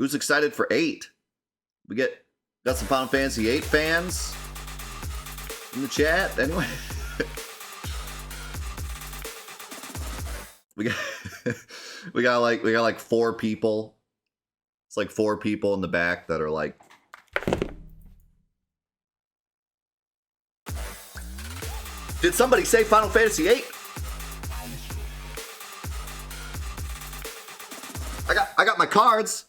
Who's excited for 8? We got some Final Fantasy 8 fans in the chat. Anyway, we got like 4 people. It's like 4 people in the back that are like, did somebody say Final Fantasy 8? I got my cards.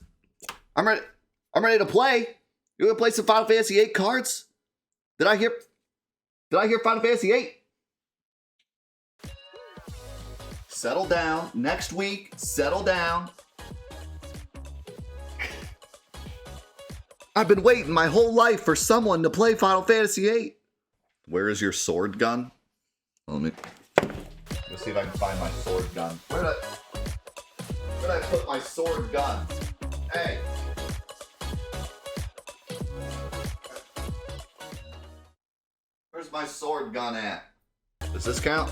I'm ready to play. You wanna play some Final Fantasy 8 cards? Did I hear Final Fantasy 8? Settle down. Next week, settle down. I've been waiting my whole life for someone to play Final Fantasy 8. Where is your sword gun? Let me see if I can find my sword gun. Where did I put my sword gun? Hey. Where's my sword gun at? Does this count?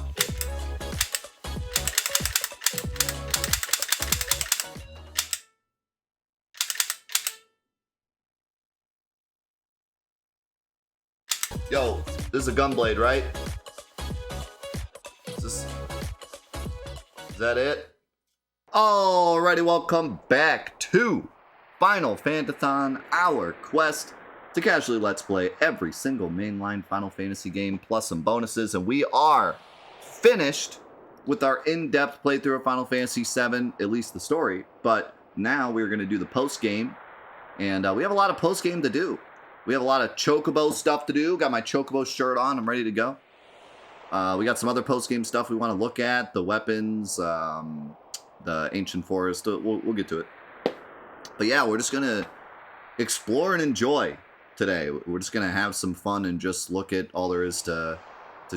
Yo, this is a gunblade, right? Is that it? Alrighty, welcome back to Final Fantathon, our quest to casually let's play every single mainline Final Fantasy game plus some bonuses, and we are finished with our in-depth playthrough of Final Fantasy VII, at least the story, but now we're going to do the post-game, and we have a lot of post-game to do. We have a lot of Chocobo stuff to do. Got my Chocobo shirt on. I'm ready to go. We got some other post-game stuff we want to look at. The weapons, the Ancient Forest. We'll get to it. But yeah, we're just going to explore and enjoy today. We're just going to have some fun and just look at all there is to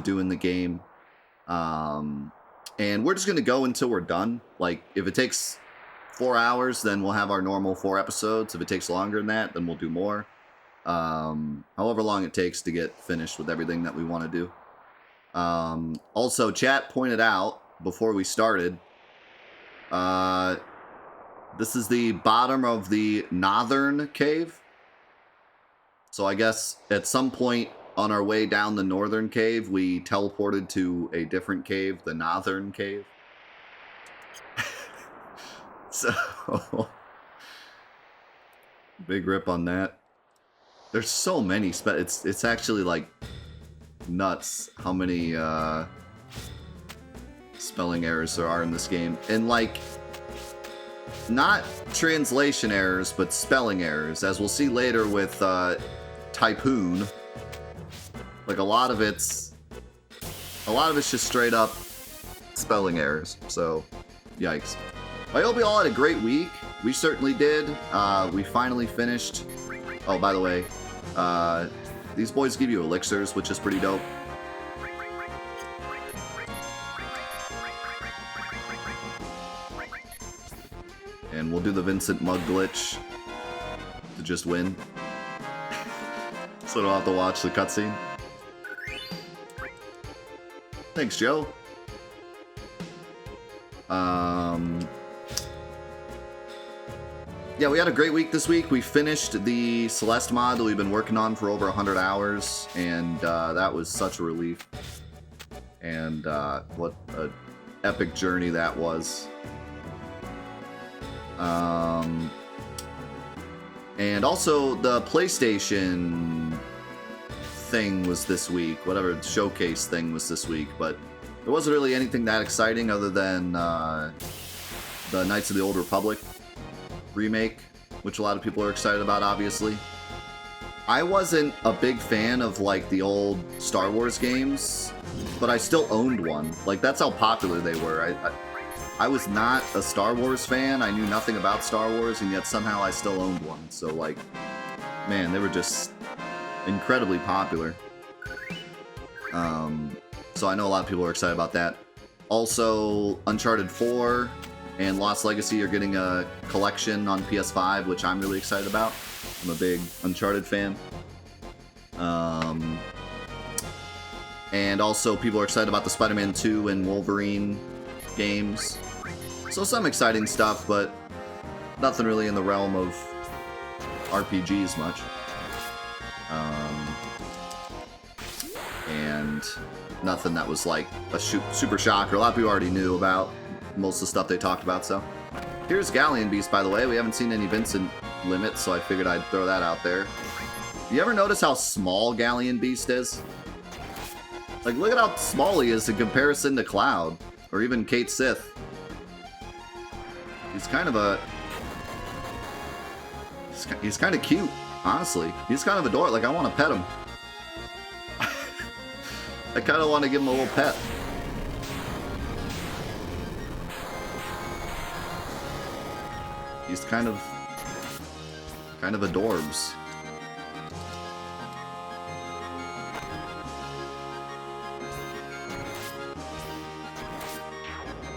do in the game. And we're just going to go until we're done. Like, if it takes 4 hours, then we'll have our normal 4 episodes. If it takes longer than that, then we'll do more. However long it takes to get finished with everything that we want to do. Also, chat pointed out before we started, this is the bottom of the northern cave. So I guess at some point on our way down the northern cave, we teleported to a different cave, the northern cave. So, big rip on that. There's so many, it's actually like nuts how many spelling errors there are in this game. And like, not translation errors, but spelling errors. As we'll see later with Typhoon, like a lot of it's just straight up spelling errors. So, yikes. I hope you all had a great week. We certainly did. We finally finished. Oh, by the way, these boys give you elixirs, which is pretty dope. And we'll do the Vincent Mug glitch to just win. So I don't have to watch the cutscene. Thanks, Joe. Yeah, we had a great week this week. We finished the Celeste mod that we've been working on for over 100 hours, and that was such a relief. And what an epic journey that was. And also the PlayStation thing was this week, whatever showcase thing was this week, but there wasn't really anything that exciting other than the Knights of the Old Republic remake, which a lot of people are excited about, obviously. I wasn't a big fan of like the old Star Wars games, but I still owned one. Like, that's how popular they were. I was not a Star Wars fan. I knew nothing about Star Wars, and yet somehow I still owned one. So, like, man, they were just incredibly popular. So I know a lot of people are excited about that. Also, Uncharted 4 and Lost Legacy are getting a collection on PS5, which I'm really excited about. I'm a big Uncharted fan. And also, people are excited about the Spider-Man 2 and Wolverine games. So some exciting stuff, but Nothing really in the realm of RPGs much. And nothing that was like a super shocker. A lot of people already knew about most of the stuff they talked about, so. Here's Galleon Beast, by the way. We haven't seen any Vincent limits, so I figured I'd throw that out there. You ever notice how small Galleon Beast is? Like, look at how small he is in comparison to Cloud, or even Kate Sith. He's kind of a... He's kind of cute, honestly. He's kind of adorable. Like, I want to pet him. I kind of want to give him a little pet. He's kind of adorbs.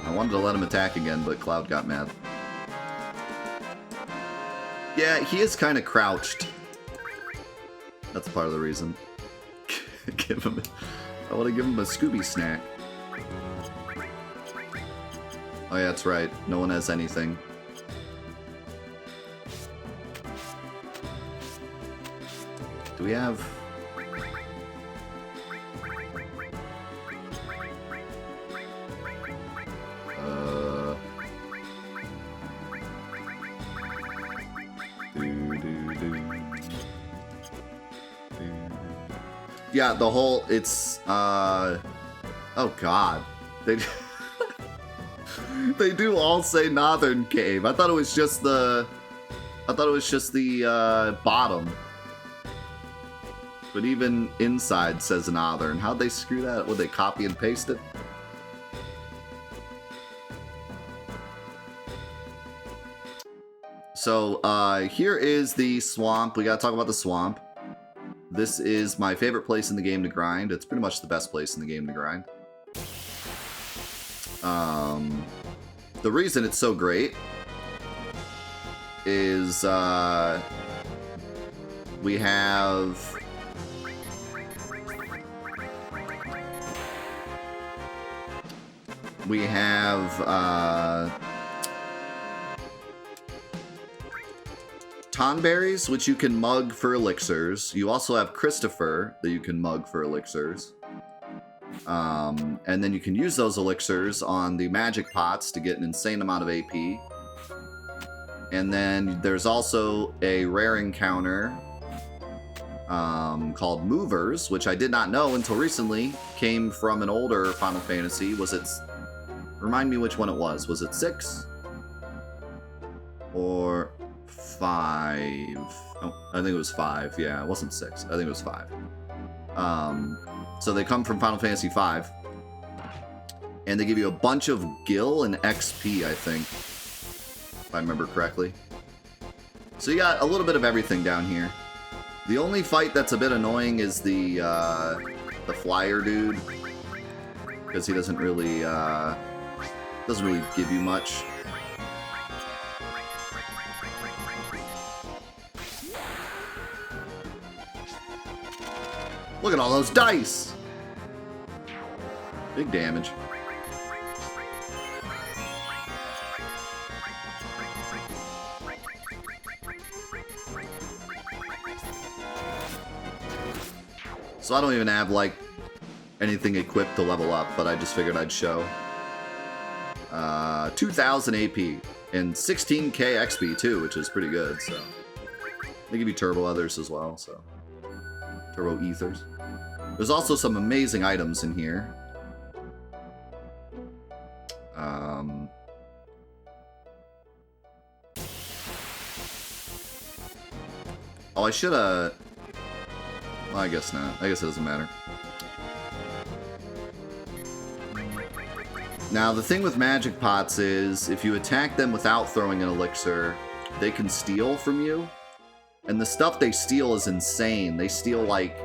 I wanted to let him attack again, but Cloud got mad. Yeah, he is kind of crouched. That's part of the reason. I want to give him a Scooby snack. Oh yeah, that's right. No one has anything. Do we have... Yeah, the whole, it's, oh god. They they do all say Northern Cave. I thought it was just the bottom. But even inside says Northern. How'd they screw that? Would they copy and paste it? So, here is the swamp. We gotta talk about the swamp. This is my favorite place in the game to grind. It's pretty much the best place in the game to grind. The reason it's so great is we have Tonberries, which you can mug for elixirs. You also have Christopher that you can mug for elixirs. And then you can use those elixirs on the magic pots to get an insane amount of AP. And then there's also a rare encounter called Movers, which I did not know until recently. Came from an older Final Fantasy. Was it... Remind me which one it was. Was it 6? Or 5? Oh, I think it was 5. Yeah, it wasn't 6. I think it was 5. So they come from Final Fantasy V. And they give you a bunch of gil and XP, I think. If I remember correctly. So you got a little bit of everything down here. The only fight that's a bit annoying is the flyer dude. Because he doesn't really give you much. Look at all those dice! Big damage. So I don't even have, like, anything equipped to level up, but I just figured I'd show. 2,000 AP and 16k XP too, which is pretty good, so. They give you turbo others as well, so. Turbo ethers. There's also some amazing items in here. Oh, I should've... Well, I guess not. I guess it doesn't matter. Now, the thing with magic pots is, if you attack them without throwing an elixir, they can steal from you. And the stuff they steal is insane. They steal, like,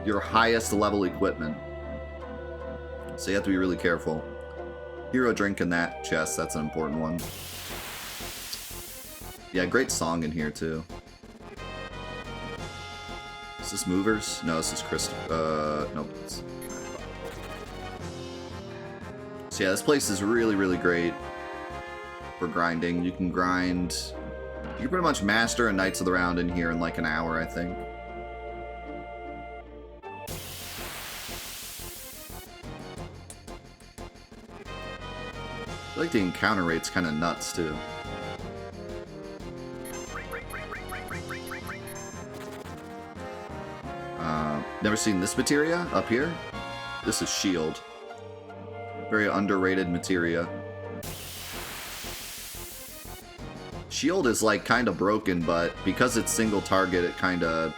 your highest level equipment. So you have to be really careful. Hero drink in that chest, that's an important one. Yeah, great song in here, too. Is this Movers? No, this is nope. So yeah, this place is really, really great. for grinding. You can grind... You can pretty much master a Knights of the Round in here in like an hour, I think. I feel like the encounter rate's kind of nuts, too. Never seen this materia up here? This is shield. Very underrated materia. Shield is like kind of broken, but because it's single target, it kind of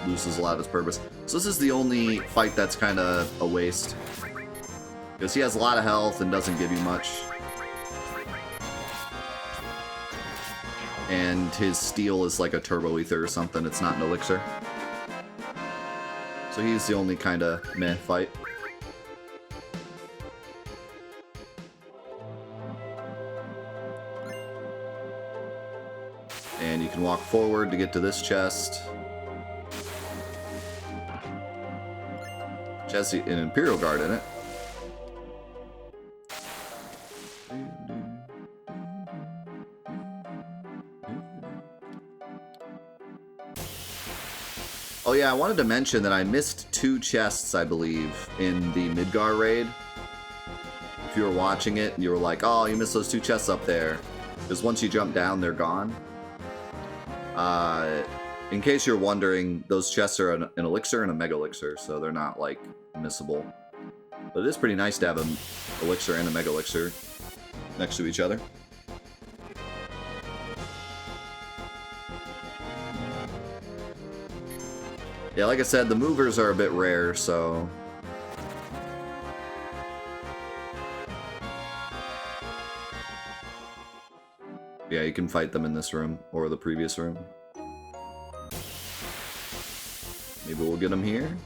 loses a lot of its purpose. So this is the only fight that's kind of a waste. Because he has a lot of health and doesn't give you much. And his steel is like a turbo ether or something, it's not an elixir. So he's the only kind of meh fight. And you can walk forward to get to this chest. Which has an Imperial Guard in it. Oh yeah, I wanted to mention that I missed 2 chests, I believe, in the Midgar raid. If you were watching it and you were like, oh, you missed those 2 chests up there. Because once you jump down, they're gone. In case you're wondering, those chests are an elixir and a mega elixir, so they're not, like, missable. But it is pretty nice to have an elixir and a mega elixir next to each other. Yeah, like I said, the movers are a bit rare, so... Yeah, you can fight them in this room, or the previous room. Maybe we'll get them here?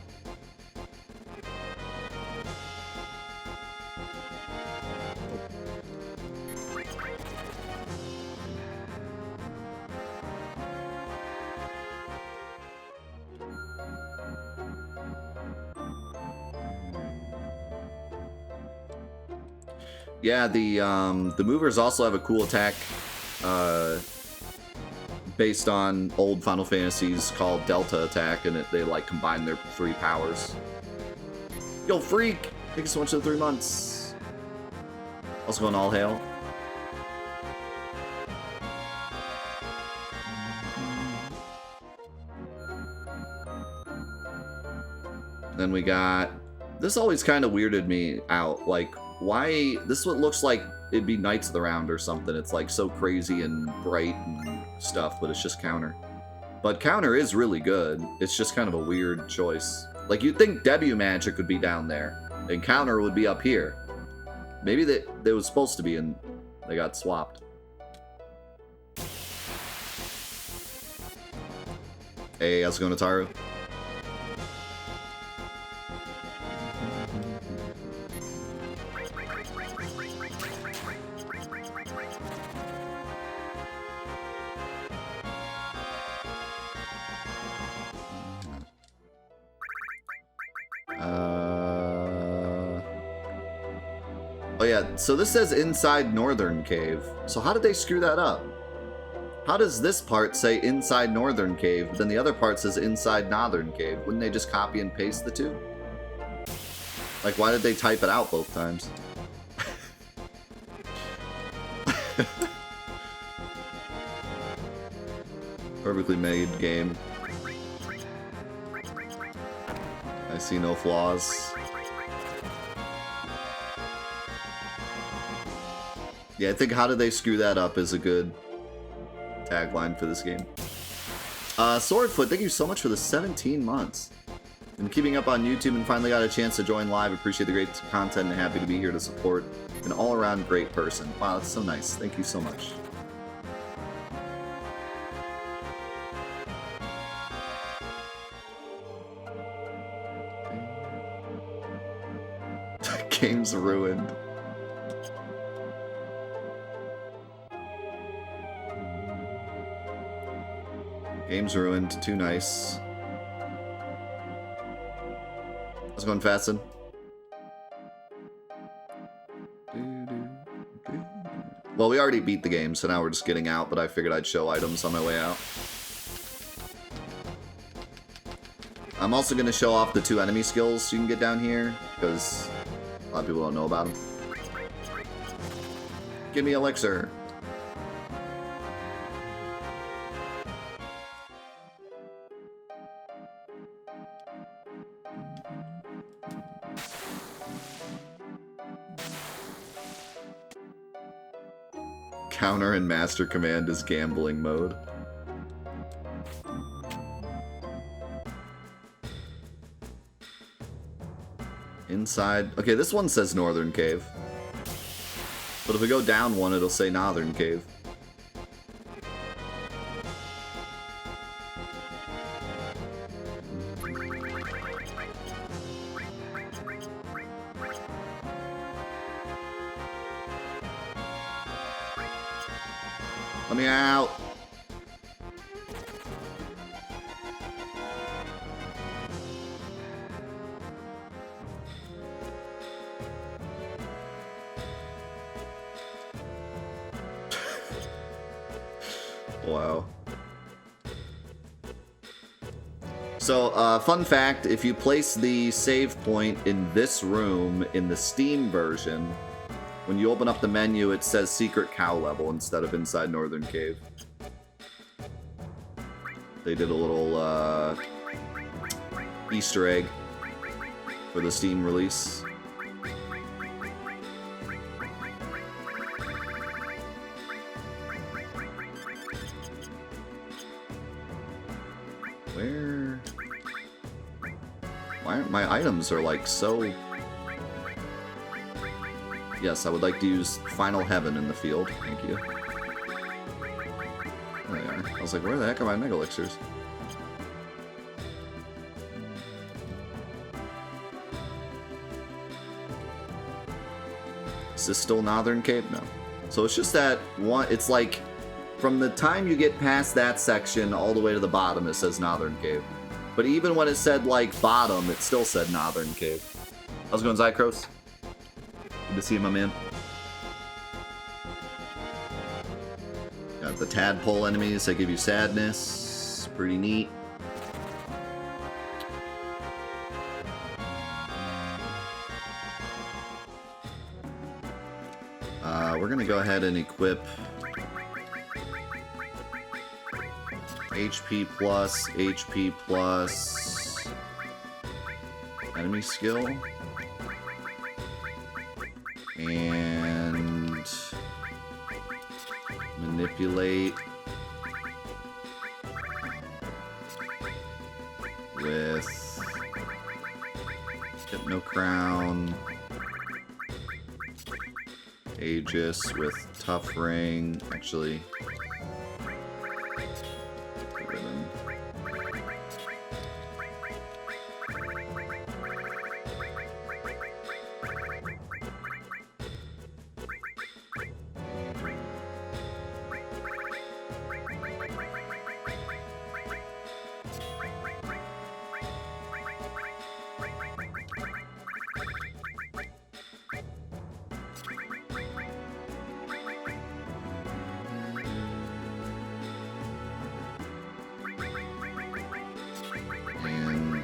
Yeah, the movers also have a cool attack based on old Final Fantasies called Delta Attack, and they like combine their 3 powers. Yo, Freak! Thank you so much for the 3 months. Also going all hail. Then we got... This always kind of weirded me out, like... Why? This is what looks like it'd be Knights of the Round or something. It's like so crazy and bright and stuff, but it's just counter. But counter is really good. It's just kind of a weird choice. Like, you'd think debut magic would be down there, and counter would be up here. Maybe they was supposed to be, and they got swapped. Hey, how's it going, Ataru? Oh yeah, so this says inside Northern Cave. So how did they screw that up? How does this part say inside Northern Cave, but then the other part says inside Northern Cave? Wouldn't they just copy and paste the 2? Like, why did they type it out both times? Perfectly made game. I see no flaws. Yeah, I think how did they screw that up is a good tagline for this game. Swordfoot, thank you so much for the 17 months. Been keeping up on YouTube and finally got a chance to join live. Appreciate the great content and happy to be here to support an all-around great person. Wow, that's so nice. Thank you so much. Game's ruined. Game's ruined. Too nice. How's it going, Fatson? Well, we already beat the game, so now we're just getting out, but I figured I'd show items on my way out. I'm also going to show off the 2 enemy skills you can get down here, because a lot of people don't know about them. Give me elixir. Counter and master command is gambling mode. Inside. Okay, this one says Northern Cave. But if we go down one, it'll say Northern Cave. Let me out. Wow. So, fun fact, if you place the save point in this room in the Steam version, when you open up the menu, it says Secret Cow Level instead of Inside Northern Cave. They did a little Easter egg for the Steam release. Where? Why aren't my items are like so... Yes, I would like to use Final Heaven in the field. Thank you. There they are. I was like, where the heck are my Mega Elixirs? Is this still Northern Cave? No. So it's just that one, it's like, from the time you get past that section all the way to the bottom, it says Northern Cave. But even when it said, like, bottom, it still said Northern Cave. How's it going, Zycros? Good to see you, my man. Got the tadpole enemies that give you sadness. Pretty neat. We're gonna go ahead and equip HP plus enemy skill. And manipulate with Hypno Crown, Aegis with Tough Ring, actually. Ribbon.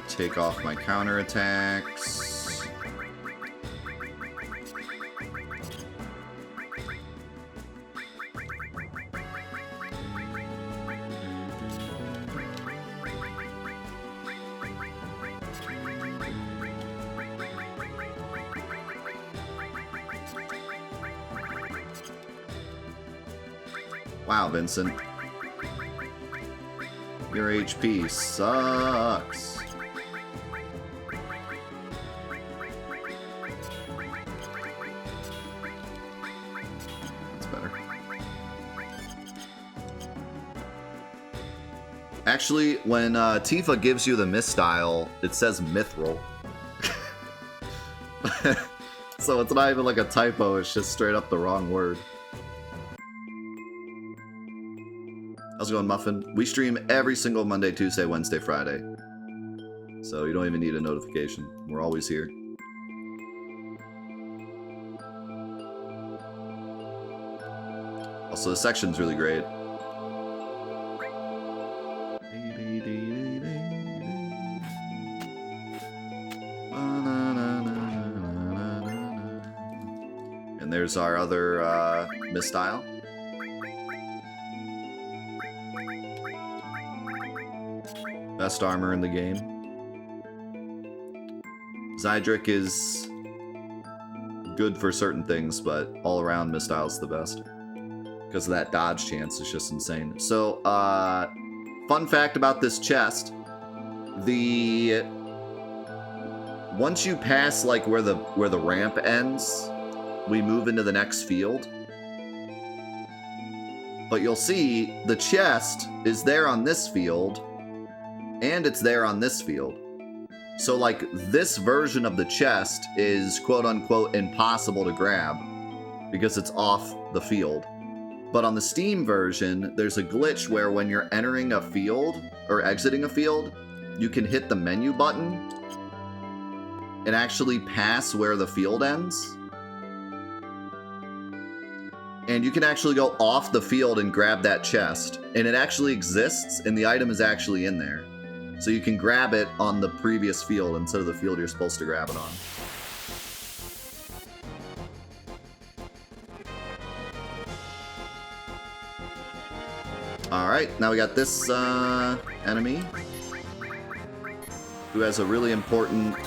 Take off my counterattacks. Wow, Vincent. Your HP sucks. Actually, when Tifa gives you the misstyle, it says Mithril. So it's not even like a typo, it's just straight up the wrong word. How's it going, Muffin? We stream every single Monday, Tuesday, Wednesday, Friday. So you don't even need a notification. We're always here. Also, the section's really great. And there's our other mistile. Best armor in the game. Zydric is good for certain things, but all around mistile's the best. Because of that dodge chance, it's just insane. So, fun fact about this chest. Once you pass like where the ramp ends, we move into the next field. But you'll see the chest is there on this field, and it's there on this field. So like this version of the chest is quote unquote impossible to grab because it's off the field. But on the Steam version, there's a glitch where when you're entering a field or exiting a field, you can hit the menu button and actually pass where the field ends. And you can actually go off the field and grab that chest. And it actually exists, and the item is actually in there. So you can grab it on the previous field instead of the field you're supposed to grab it on. Alright, now we got this enemy who has a really important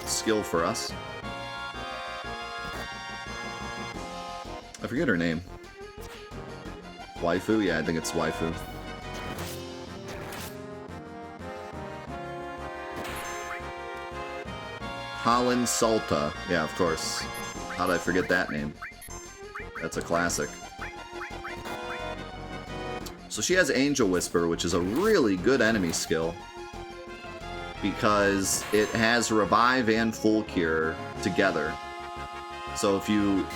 skill for us. I forget her name. Waifu? Yeah, I think it's Waifu. Holland Salta. Yeah, of course. How did I forget that name? That's a classic. So she has Angel Whisper, which is a really good enemy skill. Because it has Revive and Full Cure together. So if you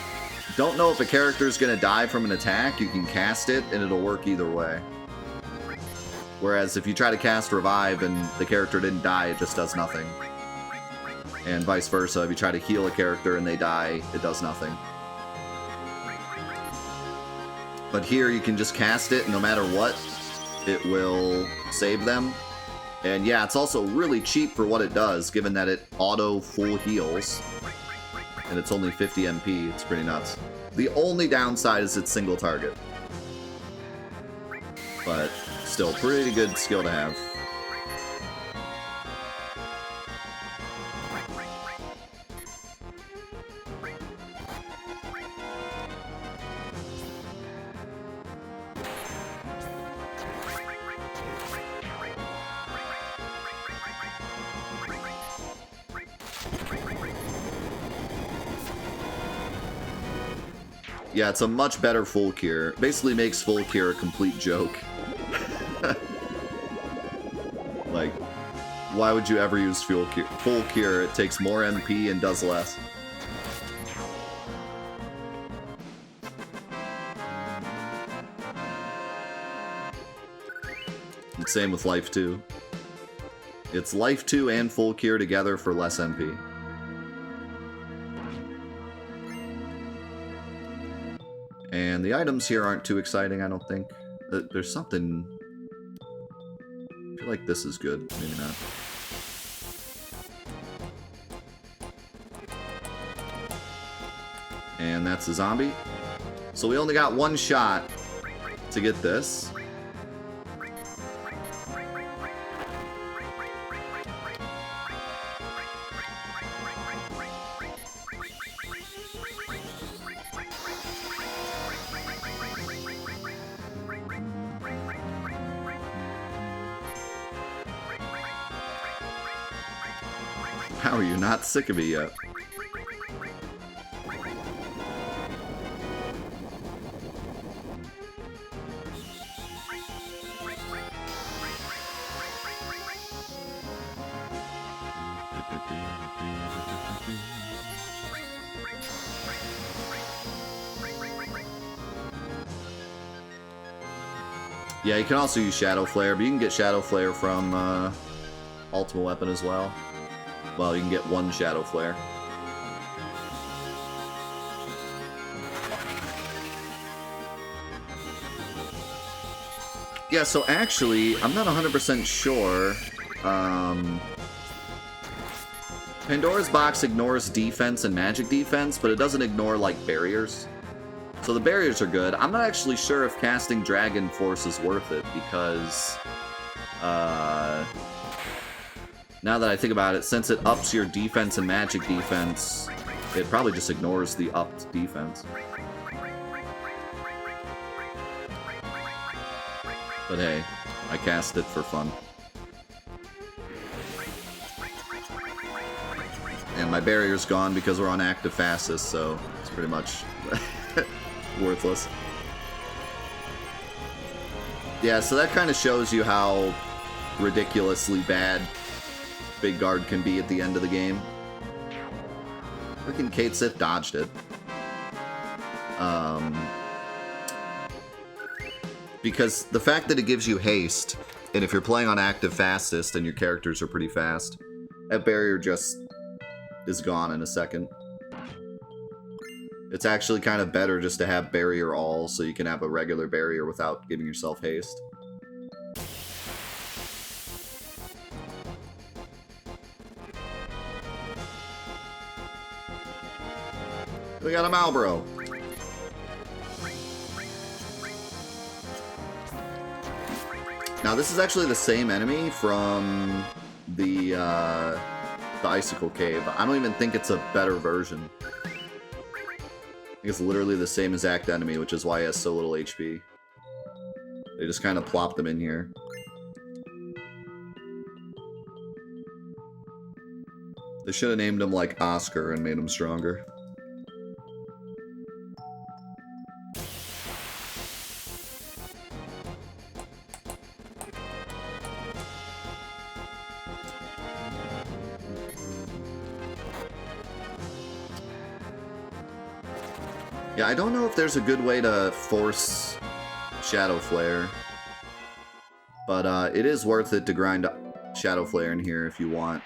don't know if a character is going to die from an attack, you can cast it and it'll work either way. Whereas if you try to cast Revive and the character didn't die, it just does nothing. And vice versa, if you try to heal a character and they die, it does nothing. But here you can just cast it, and no matter what, it will save them. And yeah, it's also really cheap for what it does, given that it auto full heals. And it's only 50 MP, it's pretty nuts. The only downside is it's single target. But still, pretty good skill to have. Yeah, it's a much better full cure. Basically makes full cure a complete joke. Like, why would you ever use full cure? Full cure, it takes more MP and does less. And same with Life 2. It's Life 2 and full cure together for less MP. And the items here aren't too exciting, I don't think. There's something... I feel like this is good. Maybe not. And that's a zombie. So we only got one shot to get this. How are you not sick of it yet? Yeah, you can also use Shadow Flare, but you can get Shadow Flare from Ultimate Weapon as well. Well, you can get one Shadow Flare. Yeah, so actually, I'm not 100% sure. Pandora's Box ignores defense and magic defense, but it doesn't ignore, like, barriers. So the barriers are good. I'm not actually sure if casting Dragon Force is worth it, because... now that I think about it, since it ups your defense and magic defense, it probably just ignores the upped defense. But hey, I cast it for fun. And my barrier's gone because we're on active fastest, so it's pretty much worthless. Yeah, so that kind of shows you how ridiculously bad Big Guard can be at the end of the game. Freaking Kate Sith dodged it. Because the fact that it gives you haste, and if you're playing on active fastest and your characters are pretty fast, that barrier just is gone in a second. It's actually kind of better just to have barrier all, so you can have a regular barrier without giving yourself haste. We got a Malboro. Now this is actually the same enemy from the Icicle Cave. I don't even think it's a better version. I think it's literally the same exact enemy, which is why he has so little HP. They just kind of plopped them in here. They should have named him like Oscar and made him stronger. Yeah, I don't know if there's a good way to force Shadow Flare, but it is worth it to grind Shadow Flare in here if you want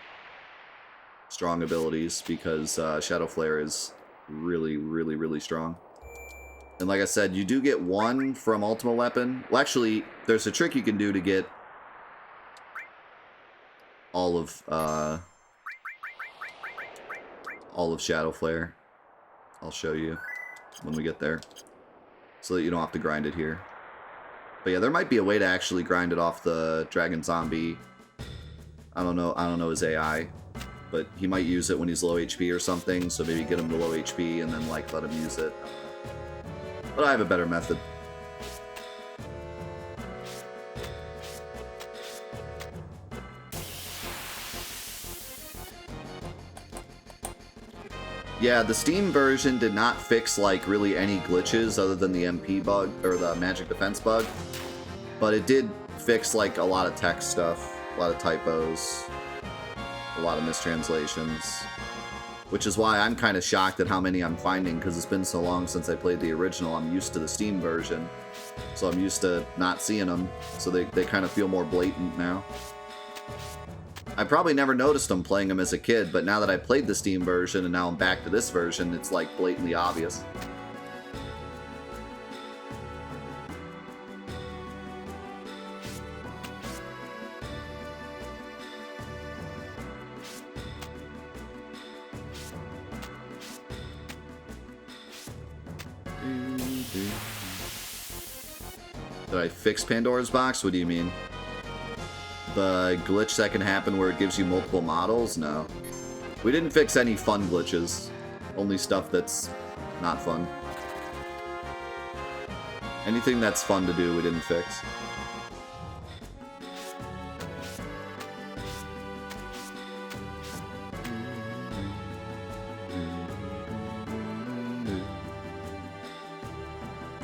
strong abilities, because Shadow Flare is really, really, really strong. And like I said, you do get one from Ultimate Weapon. Well, actually, there's a trick you can do to get all of Shadow Flare. I'll show you when we get there, so that you don't have to grind it here. But yeah, there might be a way to actually grind it off the Dragon Zombie. I don't know his AI, but he might use it when he's low HP or something, so maybe get him to low HP and then like let him use it. But I have a better method. Yeah, the Steam version did not fix, like, really any glitches other than the MP bug, or the magic defense bug. But it did fix, like, a lot of text stuff, a lot of typos, a lot of mistranslations. Which is why I'm kind of shocked at how many I'm finding, because it's been so long since I played the original. I'm used to the Steam version, so I'm used to not seeing them, so they kind of feel more blatant now. I probably never noticed them playing them as a kid, but now that I played the Steam version and now I'm back to this version, it's like blatantly obvious. Did I fix Pandora's Box? What do you mean? The glitch that can happen where it gives you multiple models? No. We didn't fix any fun glitches. Only stuff that's not fun. Anything that's fun to do, we didn't fix.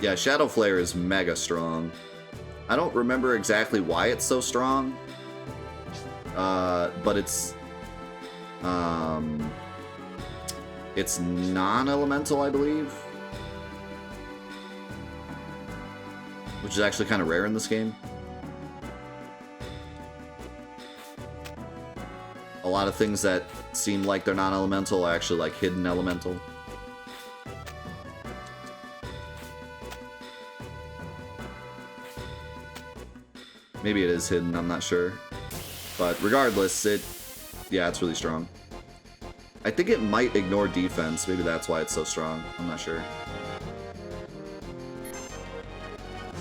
Yeah, Shadow Flare is mega strong. I don't remember exactly why it's so strong. But it's non-elemental, I believe. Which is actually kind of rare in this game. A lot of things that seem like they're non-elemental are actually like hidden elemental. Maybe it is hidden, I'm not sure. But regardless, yeah, it's really strong. I think it might ignore defense. Maybe that's why it's so strong. I'm not sure.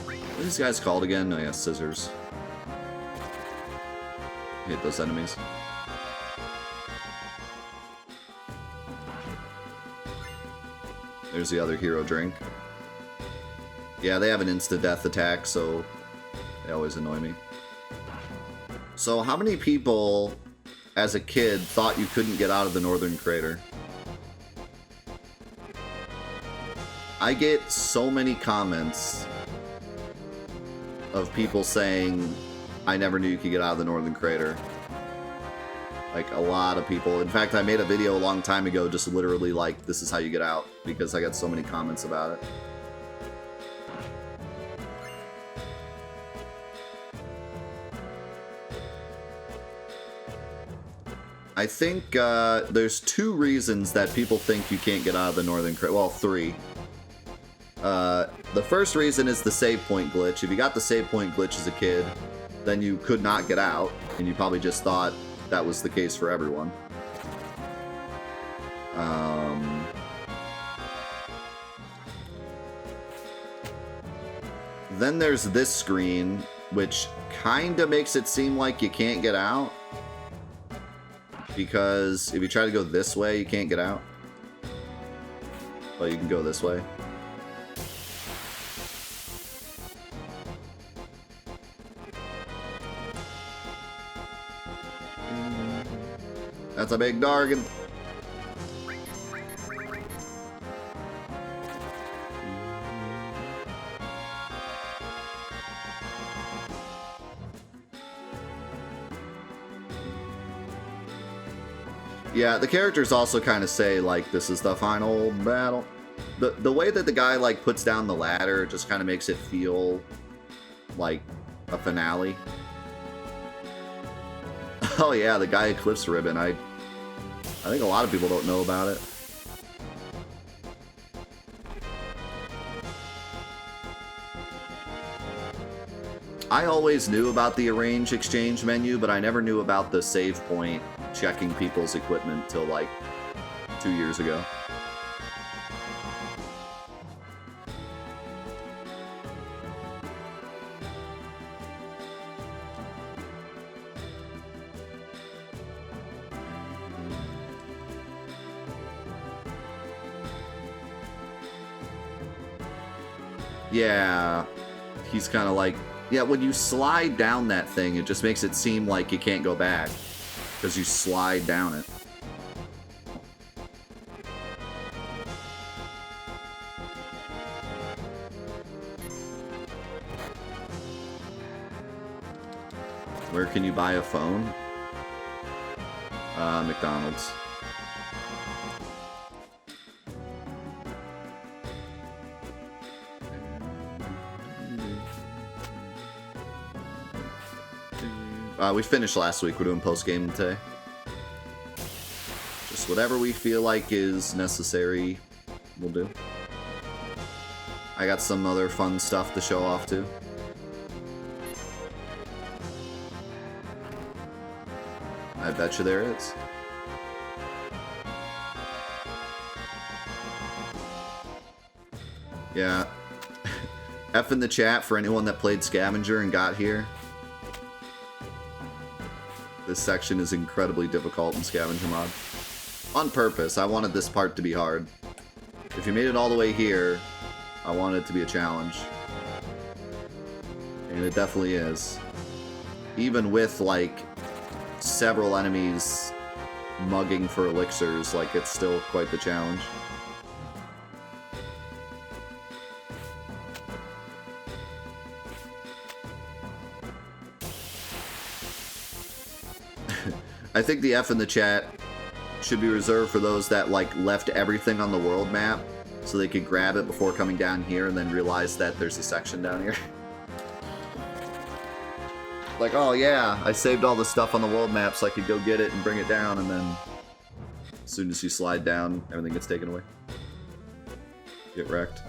What are these guys called again? Oh yeah, scissors. Hate those enemies. There's the other hero drink. Yeah, they have an insta-death attack, so they always annoy me. So how many people, as a kid, thought you couldn't get out of the Northern Crater? I get so many comments of people saying, I never knew you could get out of the Northern Crater. Like, a lot of people. In fact, I made a video a long time ago just literally like, this is how you get out, because I got so many comments about it. I think there's 2 reasons that people think you can't get out of the Northern Crater. Well, 3. The first reason is the save point glitch. If you got the save point glitch as a kid, then you could not get out, and you probably just thought that was the case for everyone. Then there's this screen, which kinda makes it seem like you can't get out. Because if you try to go this way, you can't get out. But you can go this way. That's a big dargan. Yeah, the characters also kind of say, like, this is the final battle. The way that the guy, like, puts down the ladder just kind of makes it feel like a finale. Oh yeah, the Gaia Eclipse ribbon. I think a lot of people don't know about it. I always knew about the arrange exchange menu, but I never knew about the save point checking people's equipment till like 2 years ago. Yeah, he's kind of like, yeah, when you slide down that thing, it just makes it seem like you can't go back, because you slide down it. Where can you buy a phone? McDonald's. We finished last week. We're doing post-game today. Just whatever we feel like is necessary, we'll do. I got some other fun stuff to show off too. I bet you there is. Yeah. F in the chat for anyone that played Scavenger and got here. This section is incredibly difficult in Scavenger mod. On purpose, I wanted this part to be hard. If you made it all the way here, I wanted it to be a challenge. And it definitely is. Even with, like, several enemies mugging for elixirs, like, it's still quite the challenge. I think the F in the chat should be reserved for those that, like, left everything on the world map so they could grab it before coming down here and then realize that there's a section down here. Like, oh yeah, I saved all the stuff on the world map so I could go get it and bring it down, and then as soon as you slide down, everything gets taken away. Get wrecked.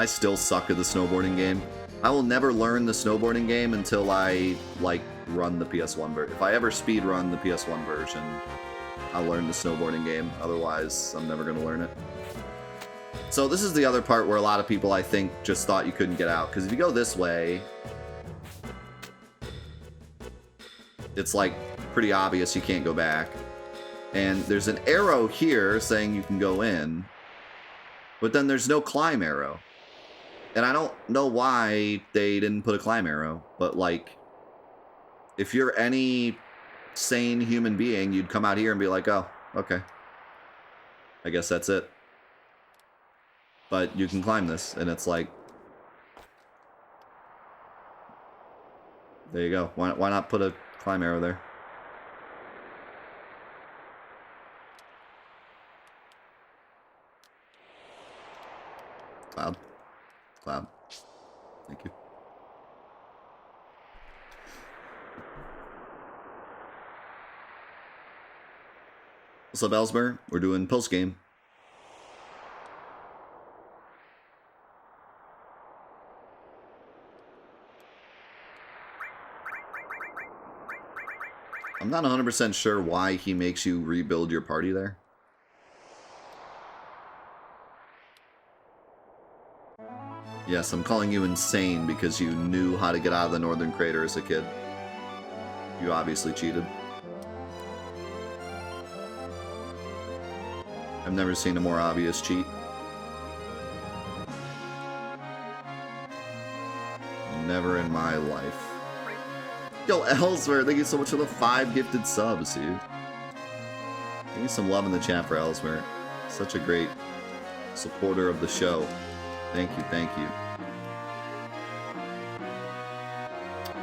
I still suck at the snowboarding game. I will never learn the snowboarding game until I, like, run the PS1 version. If I ever speed run the PS1 version, I'll learn the snowboarding game. Otherwise, I'm never going to learn it. So this is the other part where a lot of people, I think, just thought you couldn't get out. Because if you go this way, it's, like, pretty obvious you can't go back. And there's an arrow here saying you can go in. But then there's no climb arrow. And I don't know why they didn't put a climb arrow. But, like, if you're any sane human being, you'd come out here and be like, oh, okay. I guess that's it. But you can climb this, and it's like... There you go. Why not put a climb arrow there? Cloud. Cloud. Thank you. What's up, Ellsmer? We're doing post-game. I'm not 100% sure why he makes you rebuild your party there. Yes, I'm calling you insane because you knew how to get out of the northern crater as a kid. You obviously cheated. I've never seen a more obvious cheat. Never in my life. Yo, Ellsworth, thank you so much for the 5 gifted subs, dude. Give me some love in the chat for Ellsworth. Such a great supporter of the show. Thank you, thank you.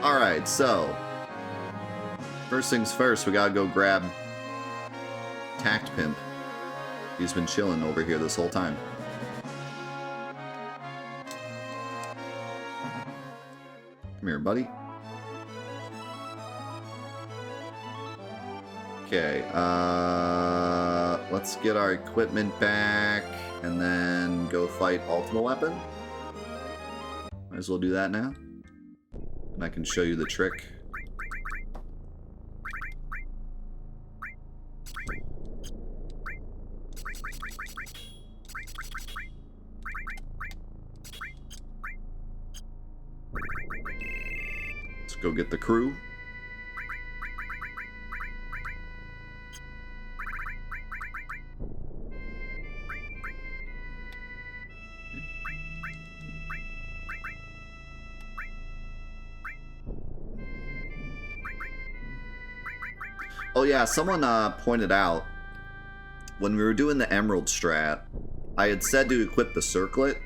Alright, so... First things first, we gotta go grab... Tact Pimp. He's been chilling over here this whole time. Come here, buddy. Okay, let's get our equipment back, and then go fight Ultimate Weapon. Might as well do that now. And I can show you the trick. Let's go get the crew. Oh yeah, someone pointed out, when we were doing the Emerald strat, I had said to equip the circlet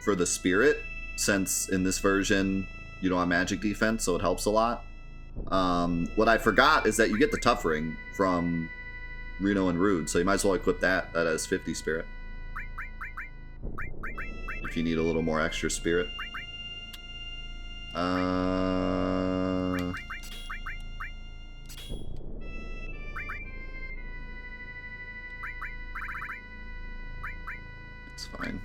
for the spirit, since in this version you don't have magic defense, so it helps a lot. What I forgot is that you get the tough ring from Reno and Rude, so you might as well equip that. That has 50 spirit. If you need a little more extra spirit. It's fine.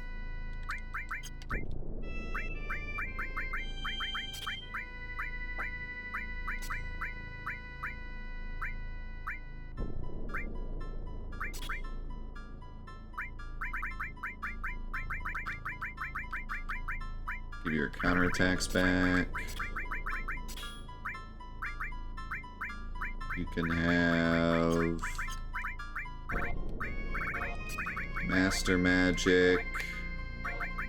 Give your counterattacks back. You can have Master Magic,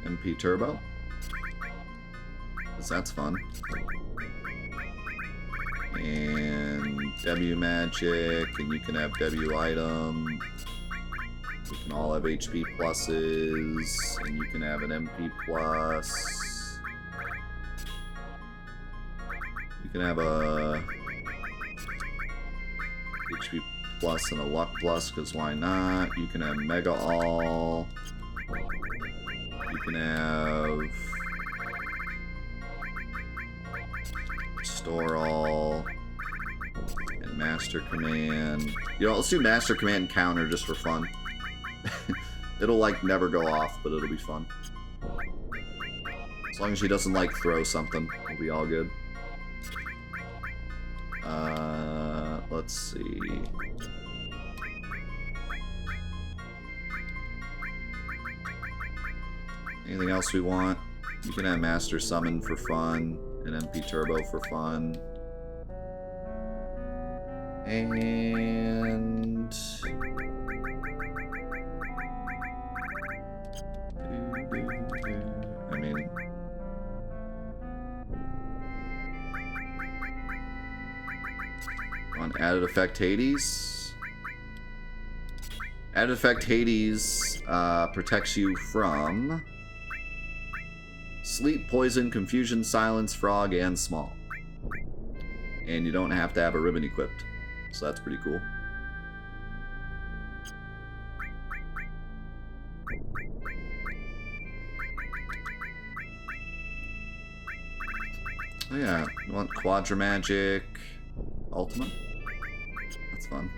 MP Turbo, because that's fun. And W Magic, and you can have W Item. We can all have HP pluses, and you can have an MP plus. You can have a HP plus and a luck plus, because why not? You can have Mega All. You can have Restore All and Master Command. You know, let's do Master Command and Counter just for fun. It'll like never go off, but it'll be fun. As long as she doesn't, like, throw something, we'll be all good. Let's see. Anything else we want? You can have Master Summon for fun, and MP Turbo for fun. And... I mean... on Added Effect Hades. Added Effect Hades protects you from Sleep, Poison, Confusion, Silence, Frog, and Small. And you don't have to have a ribbon equipped. So that's pretty cool. Oh yeah, you want Quadra Magic Ultima? That's fun.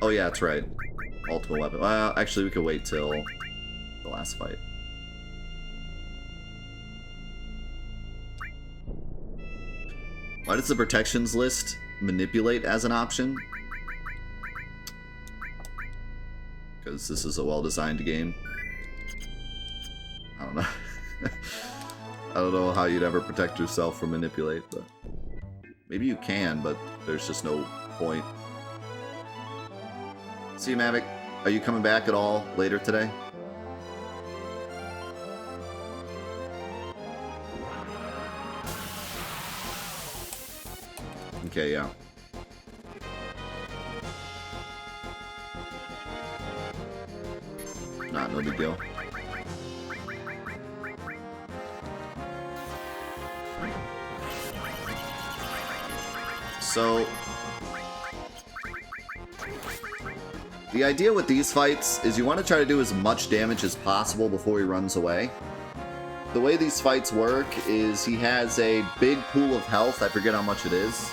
Oh yeah, that's right. Ultimate weapon. Well, actually we could wait till the last fight. Why does the protections list manipulate as an option? Because this is a well-designed game. I don't know. I don't know how you'd ever protect yourself from manipulate, but maybe you can, but there's just no point. See you, Mavic. Are you coming back at all later today? Okay, yeah. Nah, no big deal. So, the idea with these fights is you want to try to do as much damage as possible before he runs away. The way these fights work is he has a big pool of health, I forget how much it is,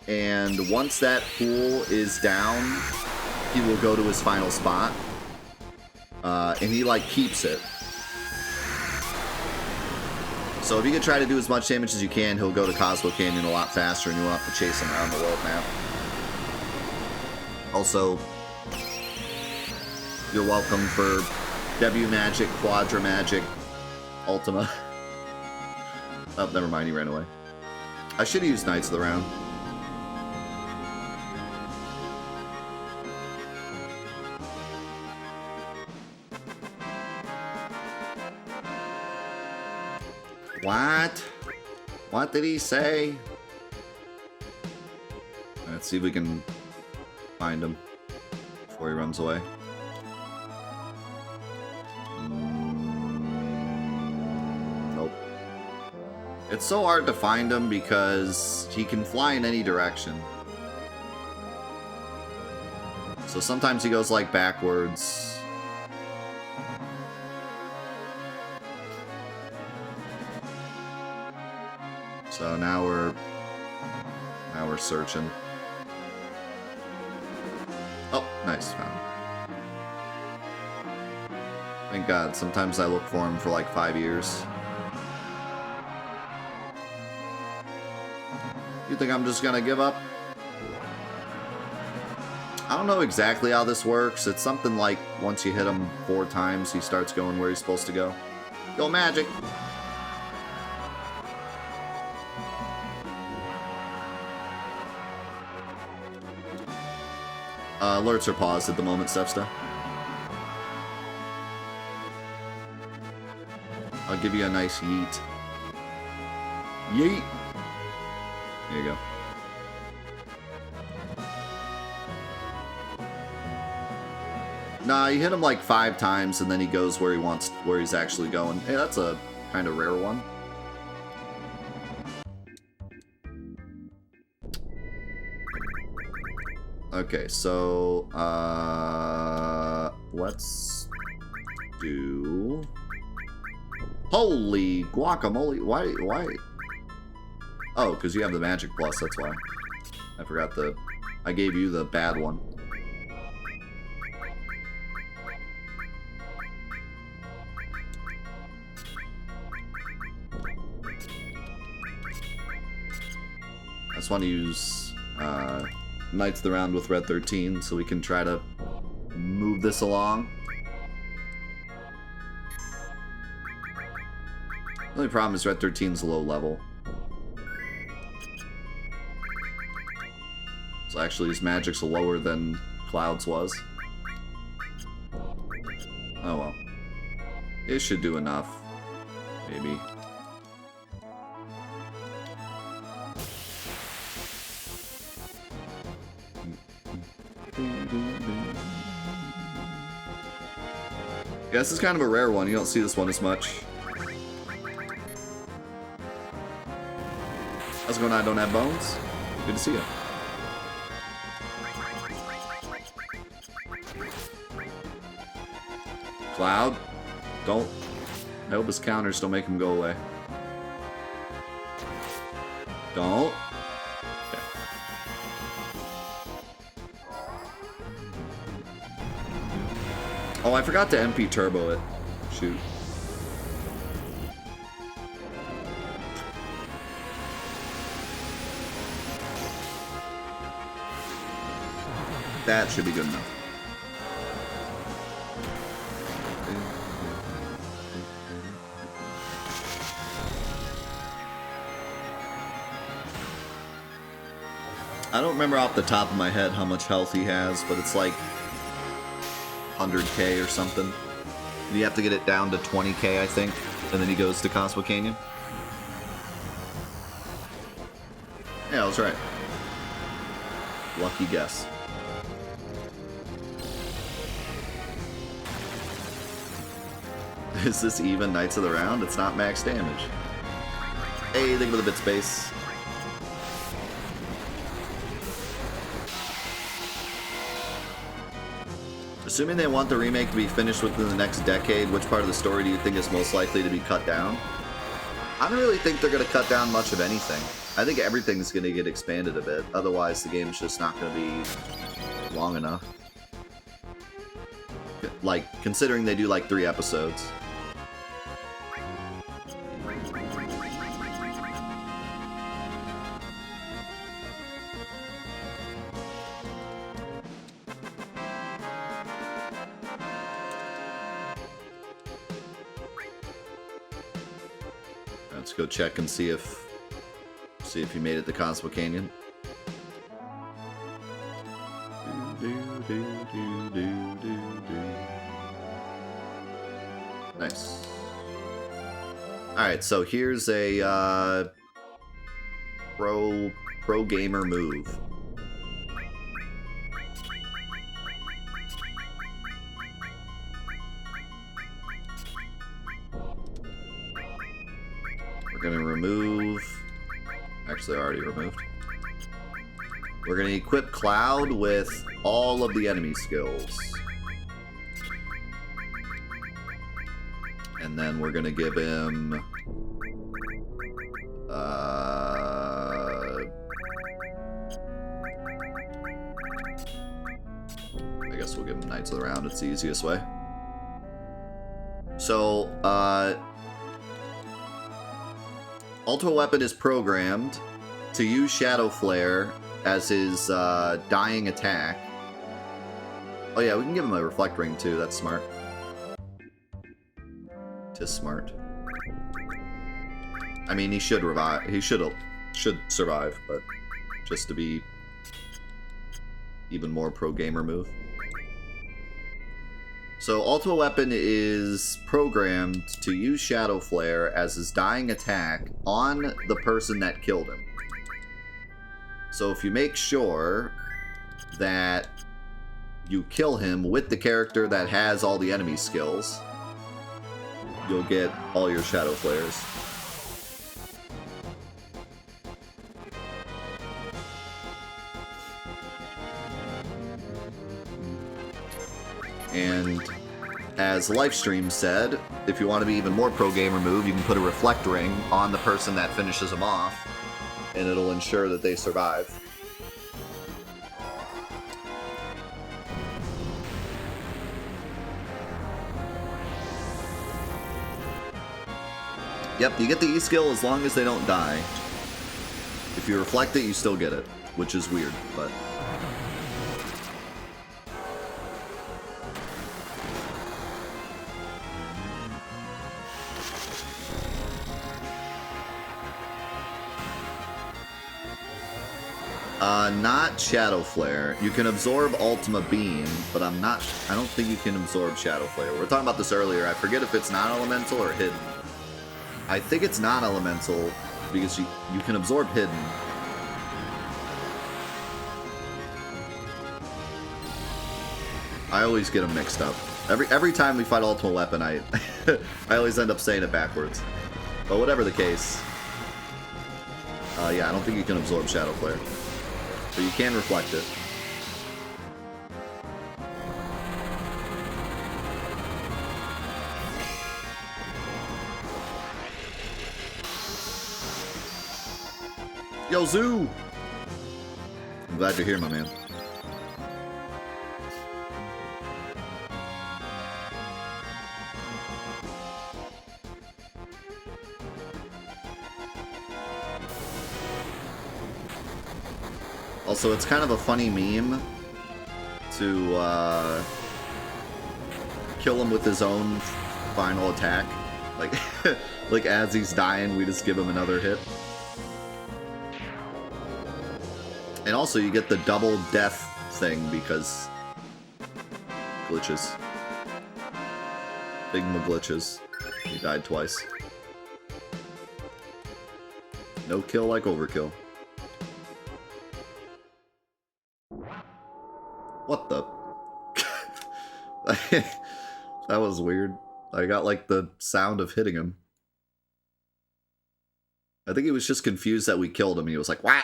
and once that pool is down, he will go to his final spot, and he, like, keeps it. So if you can try to do as much damage as you can, he'll go to Cosmo Canyon a lot faster, and you won't have to chase him around the world map. Also, you're welcome for W Magic, Quadra Magic, Ultima. Oh, never mind, he ran away. I should have used Knights of the Round. What? What did he say? Let's see if we can find him before he runs away. Nope. It's so hard to find him because he can fly in any direction. So sometimes he goes like backwards. So now we're searching. Oh, nice, found him. Thank God. Sometimes I look for him for like 5 years. You think I'm just gonna give up? I don't know exactly how this works. It's something like once you hit him 4 times, he starts going where he's supposed to go. Go Magic! Alerts are paused at the moment, Stefsta. I'll give you a nice yeet. Yeet! There you go. Nah, you hit him like 5 times and then he goes where he wants, where he's actually going. Hey, that's a kind of rare one. Okay, so, let's do... Holy guacamole, why? Oh, because you have the magic plus, that's why. I forgot I gave you the bad one. just want to use Knights of the Round with Red 13 so we can try to move this along. The only problem is Red 13's low level. So actually his magic's lower than Cloud's was. Oh well. It should do enough. Maybe. Yeah, this is kind of a rare one. You don't see this one as much. How's it going? I don't have bones? Good to see you. Cloud, don't. I hope his counters don't make him go away. Don't. Okay. Oh, I forgot to MP turbo it. Shoot. That should be good enough. I don't remember off the top of my head how much health he has, but it's like 100k or something. You have to get it down to 20k, I think, and then he goes to Cosmo Canyon. Yeah, I was right. Lucky guess. Is this even Knights of the Round? It's not max damage. Hey, think of the bit space. Assuming they want the remake to be finished within the next decade, which part of the story do you think is most likely to be cut down? I don't really think they're going to cut down much of anything. I think everything's going to get expanded a bit. Otherwise, the game's just not going to be long enough. Like, considering they do like 3 episodes. Let's go check and see if you made it to Cosmo Canyon. Nice. Alright, so here's a pro gamer move. We're gonna remove... Actually, I already removed. We're gonna equip Cloud with all of the enemy skills. And then we're gonna give him... I guess we'll give him Knights of the Round. It's the easiest way. So, Ultimate Weapon is programmed to use Shadow Flare as his dying attack. Oh yeah, we can give him a Reflect Ring too, that's smart. Tis smart. I mean, he should revive. He should survive, but just to be even more pro gamer move. So Ultimate Weapon is programmed to use Shadow Flare as his dying attack on the person that killed him. So if you make sure that you kill him with the character that has all the enemy skills, you'll get all your Shadow Flares. And as Livestream said, if you want to be even more pro gamer move, you can put a Reflect Ring on the person that finishes them off, and it'll ensure that they survive. Yep, you get the E skill as long as they don't die. If If you reflect it, you still get it, which is weird, but... Not Shadow Flare. You can absorb Ultima Beam, but I don't think you can absorb Shadow Flare. We were talking about this earlier. I forget if it's non-elemental or hidden. I think it's non-elemental because you can absorb hidden. I always get them mixed up. Every time we fight Ultimate Weapon, I always end up saying it backwards. But whatever the case, yeah, I don't think you can absorb Shadow Flare. But you can reflect it. Yo, Zoo! I'm glad you're here, my man. Also, it's kind of a funny meme to kill him with his own final attack. Like, like as he's dying, we just give him another hit. And also, you get the double death thing because glitches. Bigma glitches. He died twice. No kill like overkill. What the? That was weird. I got like the sound of hitting him. I think he was just confused that we killed him. He was like, "What?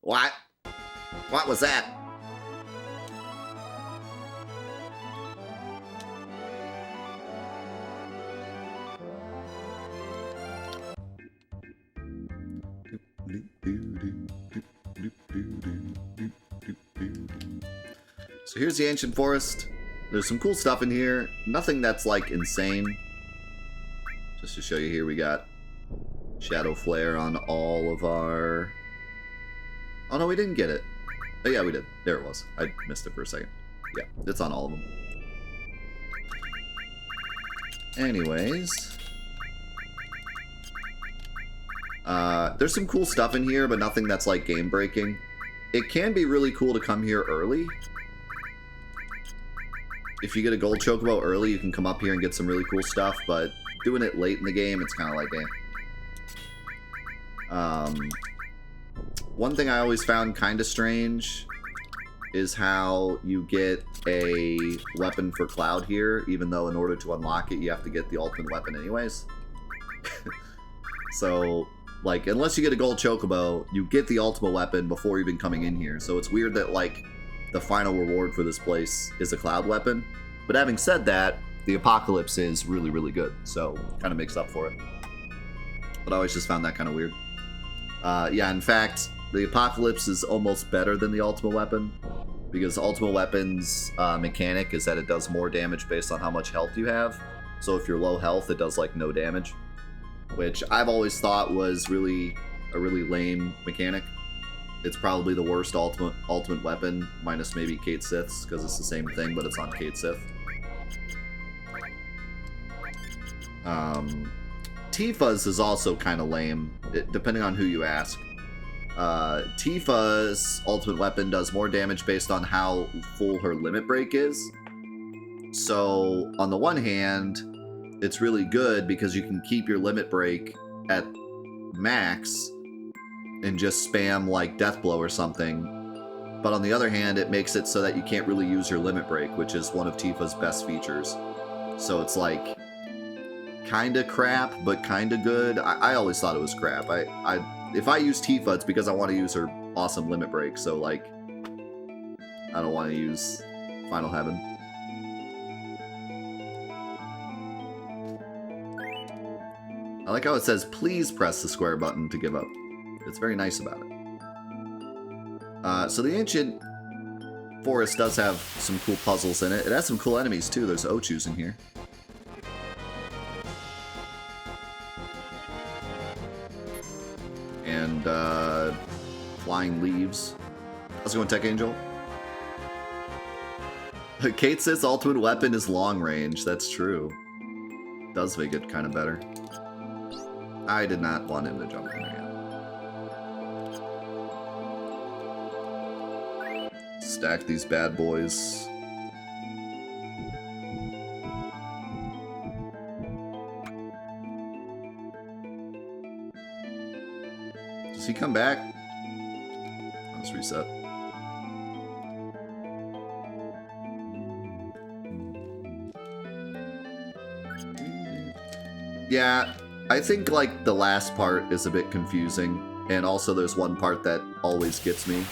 What? What was that?" So here's the Ancient Forest. There's some cool stuff in here. Nothing that's like insane. Just to show you here, we got Shadow Flare on all of our... Oh no, we didn't get it. Oh yeah, we did. There it was. I missed it for a second. Yeah, it's on all of them. Anyways... there's some cool stuff in here, but nothing that's like game-breaking. It can be really cool to come here early. If you get a gold chocobo early, you can come up here and get some really cool stuff, but doing it late in the game, it's kind of like, one thing I always found kind of strange is how you get a weapon for Cloud here, even though in order to unlock it, you have to get the ultimate weapon anyways. So, like, unless you get a gold chocobo, you get the ultimate weapon before even coming in here. So it's weird that, like, the final reward for this place is a Cloud weapon. But having said that, the Apocalypse is really, really good. So, kind of makes up for it. But I always just found that kind of weird. Yeah, in fact, the Apocalypse is almost better than the Ultimate Weapon. Because Ultimate Weapon's mechanic is that it does more damage based on how much health you have. So if you're low health, it does, like, no damage. Which I've always thought was really a really lame mechanic. It's probably the worst ultimate weapon, minus maybe Cait Sith's, because it's the same thing, but it's on Cait Sith. Tifa's is also kind of lame, depending on who you ask. Tifa's ultimate weapon does more damage based on how full her limit break is. So, on the one hand, it's really good because you can keep your limit break at max and just spam like Death Blow or something. But on the other hand, it makes it so that you can't really use your limit break, which is one of Tifa's best features. So it's like kinda crap, but kinda good. I always thought it was crap. If I use Tifa, it's because I want to use her awesome limit break. So like, I don't want to use Final Heaven. I like how it says, please press the square button to give up. It's very nice about it. So the Ancient Forest does have some cool puzzles in it. It has some cool enemies too. There's Ochus in here. and flying leaves. How's it going, Tech Angel? Kate says ultimate weapon is long range. That's true. Does make it kind of better. I did not want him to jump in there yet. Stack these bad boys. Does he come back? Let's reset. Yeah, I think like the last part is a bit confusing, and also there's one part that always gets me.